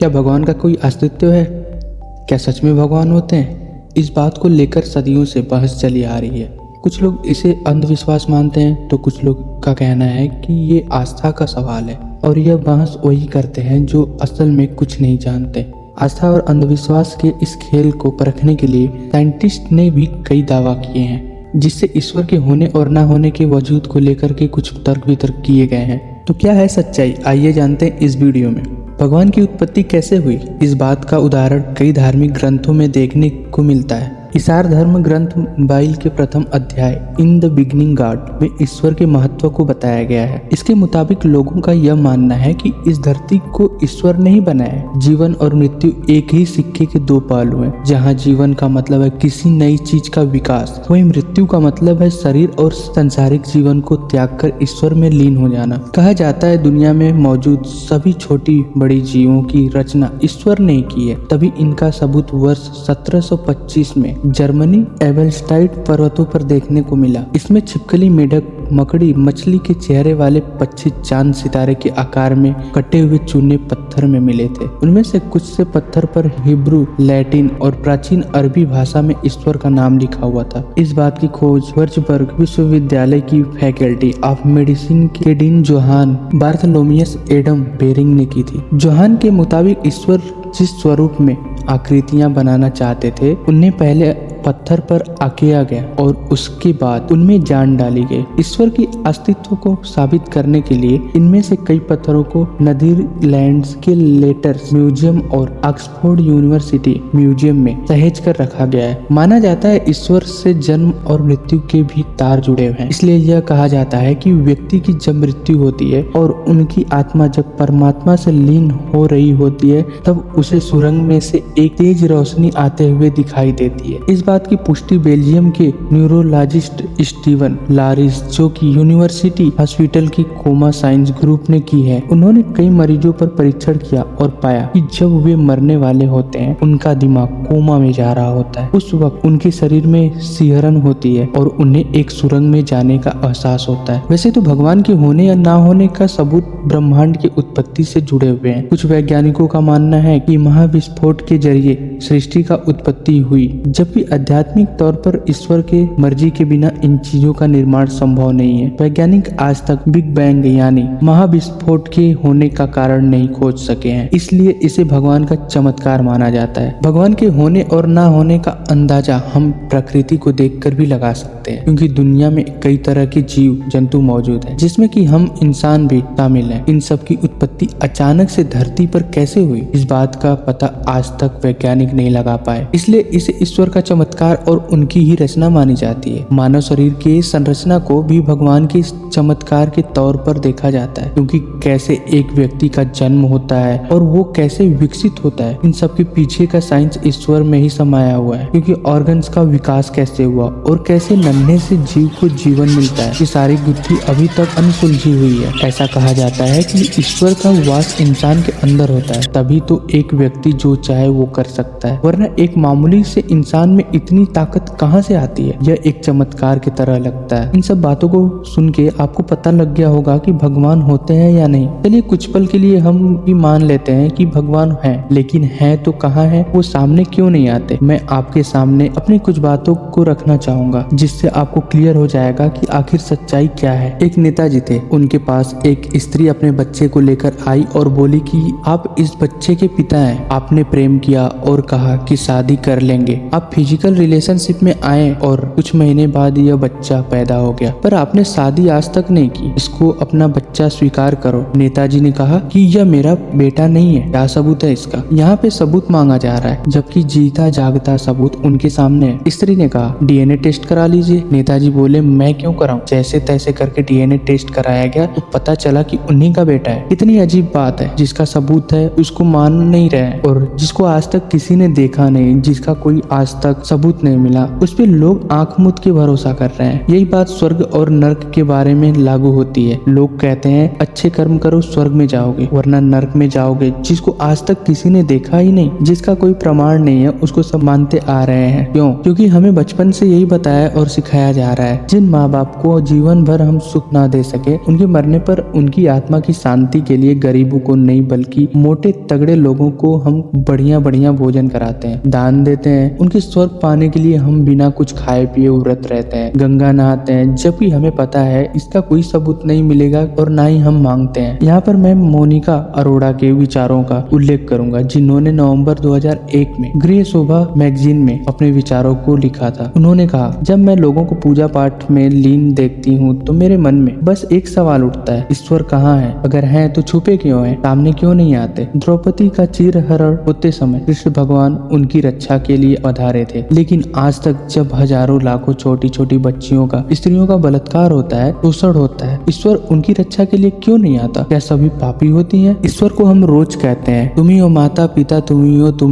क्या भगवान का कोई अस्तित्व है? क्या सच में भगवान होते हैं? इस बात को लेकर सदियों से बहस चली आ रही है। कुछ लोग इसे अंधविश्वास मानते हैं तो कुछ लोग का कहना है कि ये आस्था का सवाल है, और यह बहस वही करते हैं जो असल में कुछ नहीं जानते। आस्था और अंधविश्वास के इस खेल को परखने के लिए साइंटिस्ट ने भी कई दावा किए हैं, जिससे ईश्वर के होने और ना होने के वजूद को लेकर के कुछ तर्क वितर्क किए गए हैं। तो क्या है सच्चाई? आइए जानते हैं इस वीडियो में। भगवान की उत्पत्ति कैसे हुई? इस बात का उदाहरण कई धार्मिक ग्रंथों में देखने को मिलता है। ईसाई धर्म ग्रंथ बाइबल के प्रथम अध्याय इन द बिगिनिंग गॉड में ईश्वर के महत्व को बताया गया है। इसके मुताबिक लोगों का यह मानना है कि इस धरती को ईश्वर ने ही बनाया। जीवन और मृत्यु एक ही सिक्के के दो पहलू हैं। जहाँ जीवन का मतलब है किसी नई चीज का विकास, वहीं मृत्यु का मतलब है शरीर और सांसारिक जीवन को त्याग कर ईश्वर में लीन हो जाना। कहा जाता है दुनिया में मौजूद सभी छोटी बड़ी जीवों की रचना ईश्वर ने की है। तभी इनका सबूत वर्ष 1725 में जर्मनी एबेलस्टाइट पर्वतों पर देखने को मिला। इसमें छिपकली, मेढक, मकड़ी, मछली के चेहरे वाले पक्षी चांद सितारे के आकार में कटे हुए चूने पत्थर में मिले थे। उनमें से कुछ से पत्थर पर हिब्रू, लैटिन और प्राचीन अरबी भाषा में ईश्वर का नाम लिखा हुआ था। इस बात की खोज वर्चबर्ग विश्वविद्यालय की फैकल्टी ऑफ मेडिसिन के डीन जोहान बार्थलोमियस एडम बेरिंग ने की थी। जोहान के मुताबिक ईश्वर जिस स्वरूप में आकृतियां बनाना चाहते थे, उन्हें पहले पत्थर पर आकेया गया और उसके बाद उनमें जान डाली गई। ईश्वर की अस्तित्व को साबित करने के लिए इनमें से कई पत्थरों को नीदरलैंड्स के लेटर्स म्यूजियम और ऑक्सफोर्ड यूनिवर्सिटी म्यूजियम में सहेज कर रखा गया है। माना जाता है ईश्वर से जन्म और मृत्यु के भी तार जुड़े हुए हैं। इसलिए यह कहा जाता है कि व्यक्ति की जब मृत्यु होती है और उनकी आत्मा जब परमात्मा से लीन हो रही होती है, तब उसे सुरंग में से एक तेज रोशनी आते हुए दिखाई देती है। इस बात की पुष्टि बेल्जियम के न्यूरोलॉजिस्ट स्टीवन लारिस, जो कि यूनिवर्सिटी हॉस्पिटल की कोमा साइंस ग्रुप ने की है। उन्होंने कई मरीजों पर परीक्षण किया और पाया कि जब वे मरने वाले होते हैं, उनका दिमाग कोमा में जा रहा होता है। उस वक्त उनके शरीर में सिहरन होती है और उन्हें एक सुरंग में जाने का एहसास होता है। वैसे तो भगवान के होने या ना होने का सबूत ब्रह्मांड की उत्पत्ति से जुड़े हुए हैं। कुछ वैज्ञानिकों का मानना है कि महाविस्फोट के जरिए सृष्टि का उत्पत्ति हुई, जबकि आध्यात्मिक तौर पर ईश्वर के मर्जी के बिना इन चीजों का निर्माण संभव नहीं है। वैज्ञानिक आज तक बिग बैंग यानी महाविस्फोट के होने का कारण नहीं खोज सके हैं, इसलिए इसे भगवान का चमत्कार माना जाता है। भगवान के होने और ना होने का अंदाजा हम प्रकृति को देखकर भी लगा सकते हैं, क्योंकि दुनिया में कई तरह के जीव जंतु मौजूद हैं, जिसमें कि हम इंसान भी शामिल हैं। इन सब की उत्पत्ति अचानक से धरती पर कैसे हुई, इस बात का पता आज तक वैज्ञानिक नहीं लगा पाए। इसलिए इसे ईश्वर का चमत्कार और उनकी ही रचना मानी जाती है। मानव शरीर की संरचना को भी भगवान के चमत्कार के तौर पर देखा जाता है, क्योंकि कैसे एक व्यक्ति का जन्म होता है और वो कैसे विकसित होता है, इन सब के पीछे का साइंस ईश्वर में ही समाया हुआ है। क्योंकि ऑर्गन्स का विकास कैसे हुआ और कैसे नन्हे से जीव को जीवन मिलता है, ये सारी गुत्थी अभी तक अनसुलझी हुई है। ऐसा कहा जाता है कि ईश्वर का वास इंसान के अंदर होता है, तभी तो एक व्यक्ति जो चाहे वो कर सकता है, वरना एक मामूली से इंसान में इतनी ताकत कहाँ से आती है? यह एक चमत्कार की तरह लगता है। इन सब बातों को सुन के आपको पता लग गया होगा कि भगवान होते हैं या नहीं। चलिए कुछ पल के लिए हम भी मान लेते हैं कि भगवान है, लेकिन है तो कहाँ है? वो सामने क्यों नहीं आते? मैं आपके सामने अपनी कुछ बातों को रखना चाहूंगा, जिससे आपको क्लियर हो जाएगा कि आखिर सच्चाई क्या है। एक नेताजी थे, उनके पास एक स्त्री अपने बच्चे को लेकर आई और बोली कि आप इस बच्चे के पिता हैं। आपने प्रेम किया और कहा कि शादी कर लेंगे। आप फिजिकल रिलेशनशिप में आए और कुछ महीने बाद यह बच्चा पैदा हो गया, पर आपने शादी आज तक नहीं की। इसको अपना बच्चा स्वीकार करो। नेताजी ने कहा कि यह मेरा बेटा नहीं है। क्या सबूत है इसका? यहाँ पे सबूत मांगा जा रहा है, जबकि जीता जागता सबूत उनके सामने है। स्त्री ने कहा डीएनए टेस्ट करा लीजिए। नेताजी बोले मैं क्यों कराऊं? जैसे तैसे करके डीएनए टेस्ट कराया गया तो पता चला कि उन्हीं का बेटा है। इतनी अजीब बात है, जिसका सबूत है उसको मान नहीं रहे और जिसको आज तक किसी ने देखा नहीं, जिसका कोई आज तक सबूत सबूत नहीं मिला, उस पर लोग आंख मूंद के भरोसा कर रहे हैं। यही बात स्वर्ग और नर्क के बारे में लागू होती है। लोग कहते हैं अच्छे कर्म करो स्वर्ग में जाओगे वरना नर्क में जाओगे, जिसको आज तक किसी ने देखा ही नहीं, जिसका कोई प्रमाण नहीं है, उसको सब मानते आ रहे हैं। क्यों? क्योंकि हमें बचपन से यही बताया और सिखाया जा रहा है। जिन माँ बाप को जीवन भर हम सुख ना दे सके, उनके मरने पर उनकी आत्मा की शांति के लिए गरीबों को नहीं बल्कि मोटे तगड़े लोगों को हम बढ़िया बढ़िया भोजन कराते हैं, दान देते हैं। उनके स्वर्ग पाने के लिए हम बिना कुछ खाए पिए व्रत रहते हैं, गंगा नहाते हैं, जबकि हमें पता है इसका कोई सबूत नहीं मिलेगा और ना ही हम मांगते हैं। यहाँ पर मैं मोनिका अरोड़ा के विचारों का उल्लेख करूंगा, जिन्होंने नवंबर 2001 में गृह शोभा मैगजीन में अपने विचारों को लिखा था। उन्होंने कहा, जब मैं लोगों को पूजा पाठ में लीन देखती हूँ तो मेरे मन में बस एक सवाल उठता है, ईश्वर कहाँ है? अगर है तो छुपे क्यों है? सामने क्यों नहीं आते? द्रौपदी का चीरहरण होते समय कृष्ण भगवान उनकी रक्षा के लिए पधारे थे, लेकिन आज तक जब हजारों लाखों छोटी छोटी बच्चियों का, स्त्रियों का बलात्कार होता है, शोषण होता है, ईश्वर उनकी रक्षा के लिए क्यों नहीं आता? क्या सभी पापी होती हैं? ईश्वर को हम रोज कहते हैं, तुम ही हो माता पिता, तुम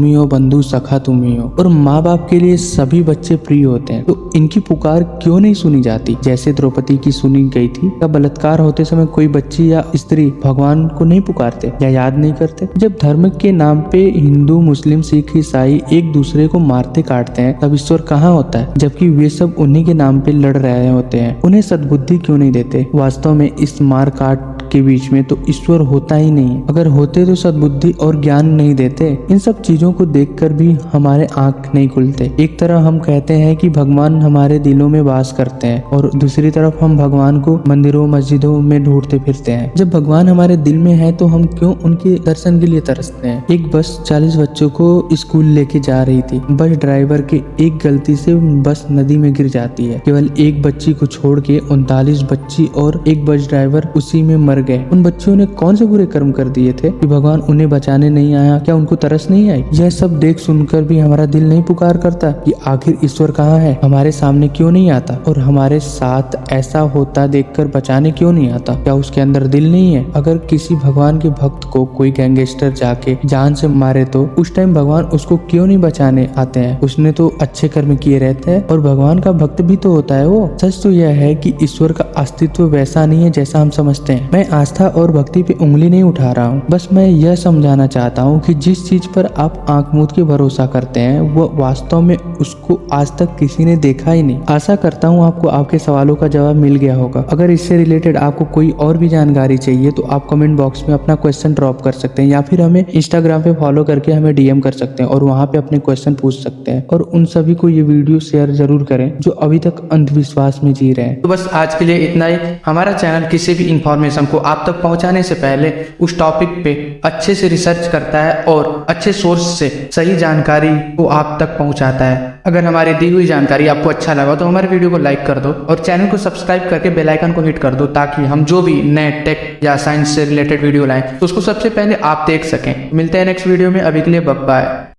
ही हो बंधु सखा, तुम ही हो। और माँ बाप के लिए सभी बच्चे प्रिय होते हैं, तो इनकी पुकार क्यों नहीं सुनी जाती जैसे द्रौपदी की सुनी गई थी? क्या बलात्कार होते समय कोई बच्ची या स्त्री भगवान को नहीं पुकारते या याद नहीं करते? जब धर्म के नाम पे हिंदू, मुस्लिम, सिख, ईसाई एक दूसरे को मारते काटते हैं, तब ईश्वर कहाँ होता है? जबकि वे सब उन्हीं के नाम पे लड़ रहे होते हैं। उन्हें सद्बुद्धि क्यों नहीं देते? वास्तव में इस मार काट के बीच में तो ईश्वर होता ही नहीं। अगर होते तो सद्बुद्धि और ज्ञान नहीं देते। इन सब चीजों को देखकर भी हमारे आंख नहीं खुलते। एक तरह हम कहते हैं कि भगवान हमारे दिलों में वास करते हैं और दूसरी तरफ हम भगवान को मंदिरों मस्जिदों में ढूंढते फिरते हैं। जब भगवान हमारे दिल में है तो हम क्यों उनके दर्शन के लिए तरसते हैं? एक बस 40 बच्चों को स्कूल लेके जा रही थी। बस ड्राइवर के एक गलती से बस नदी में गिर जाती है। केवल एक बच्ची को छोड़ के 39 बच्ची और एक बस ड्राइवर उसी में मर गए। उन बच्चियों ने कौन से बुरे कर्म कर दिए थे कि भगवान उन्हें बचाने नहीं आया? क्या उनको तरस नहीं आई? यह सब देख सुनकर भी हमारा दिल नहीं पुकार करता कि आखिर ईश्वर कहाँ है? हमारे सामने क्यों नहीं आता? और हमारे साथ ऐसा होता देखकर बचाने क्यों नहीं आता? क्या उसके अंदर दिल नहीं है? अगर किसी भगवान के भक्त को कोई गैंगस्टर जाके जान से मारे तो उस टाइम भगवान उसको क्यों नहीं बचाने आते हैं? उसने तो अच्छे कर्म किए रहते हैं और भगवान का भक्त भी तो होता है वो। सच तो यह है कि ईश्वर का अस्तित्व वैसा नहीं है जैसा हम समझते हैं। मैं आस्था और भक्ति पे उंगली नहीं उठा रहा हूँ, बस मैं यह समझाना चाहता हूँ कि जिस चीज पर आप आंख मूंद के भरोसा करते हैं वो वास्तव में उसको आज तक किसी ने देखा ही नहीं। आशा करता हूँ आपको आपके सवालों का जवाब मिल गया होगा। अगर इससे रिलेटेड आपको कोई और भी जानकारी चाहिए तो आप कमेंट बॉक्स में अपना क्वेश्चन ड्रॉप कर सकते हैं या फिर हमें इंस्टाग्राम पे फॉलो करके हमें डीएम कर सकते हैं और वहाँ पे अपने क्वेश्चन पूछ सकते हैं। और उन सभी को ये वीडियो शेयर जरूर करें जो अभी तक अंधविश्वास में जी रहे हैं। तो बस आज के लिए इतना ही। हमारा चैनल किसी भी इंफॉर्मेशन को आप तक पहुंचाने से पहले उस टॉपिक पे अच्छे से रिसर्च करता है और अच्छे सोर्स से सही जानकारी को आप तक पहुंचाता है। अगर हमारी दी हुई जानकारी आपको अच्छा लगा तो हमारे वीडियो को लाइक कर दो और चैनल को सब्सक्राइब करके बेल आइकन को हिट कर दो ताकि हम जो भी नए टेक या साइंस से रिलेटेड वीडियो लाएं तो उसको सबसे पहले आप देख सकें। मिलते हैं नेक्स्ट वीडियो में, अभी के लिए बाय बाय।